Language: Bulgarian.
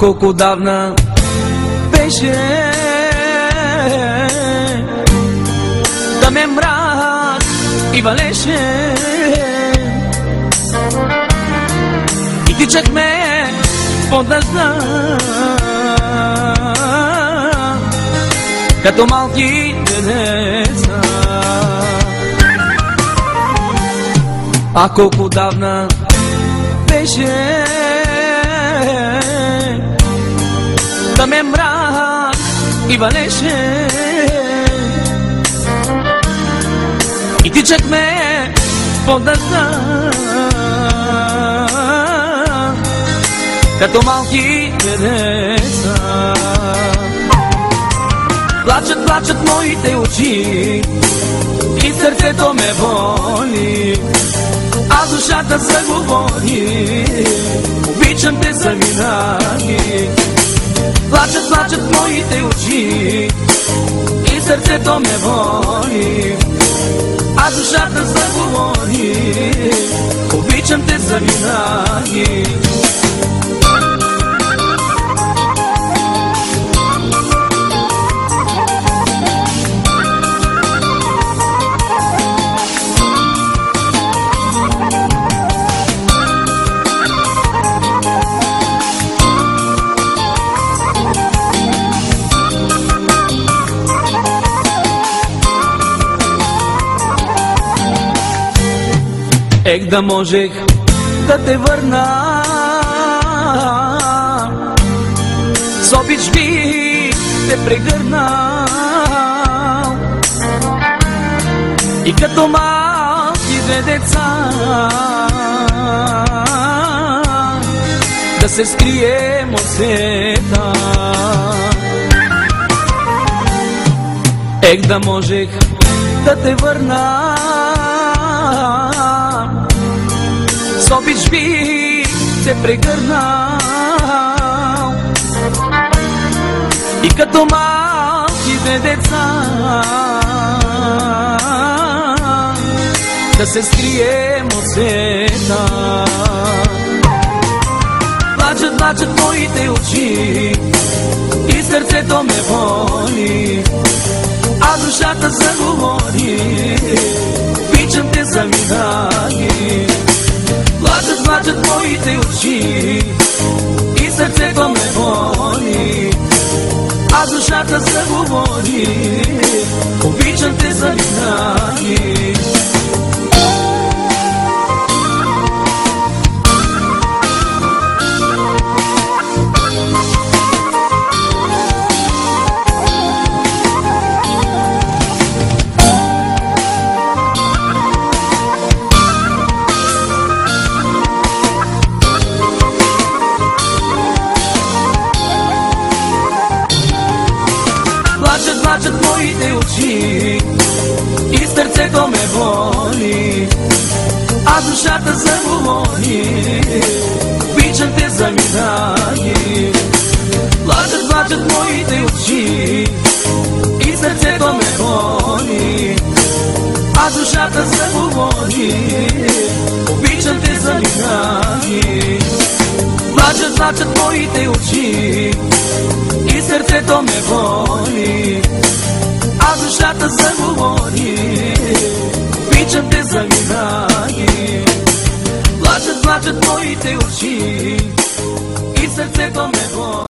колко давна беше да ме мрак и валеше и тичахме под дъжда като малки деца. Колко давна беше да ме мрак и валеше и тичахме под дъжда като малки деца. Плачат, плачат моите очи и сърцето ме боли, а душата заговори: обичам те завинаги. Плачат, плачат моите очи и сърцето ме боли, а душата заговори: обичам те завинаги. Ех, да можех да те върна, с обич би те прегърна и като малки две деца да се скрием от света. Ех, да можех да те върна, с обич би се прегърнал и като малките деца да се скрием от света. Плачат, плачат моите очи и сърцето ме боли, а душата заговори: обичам те завинаги. Плачат, плачат моите очи и сърцето ме боли, а душата заговори: обичам те завинаги. Плачат, плачат моите очи и сърцето ме боли, а душата заговори: обичам те завинаги. Плачат, плачат моите очи и сърцето ме боли, а душата заговори: обичам те завинаги. Плачат, плачат моите очи и сърцето ме боли, а душата заговори: обичам те завинаги. Плачат, плачат моите очи и сърцето ме боли.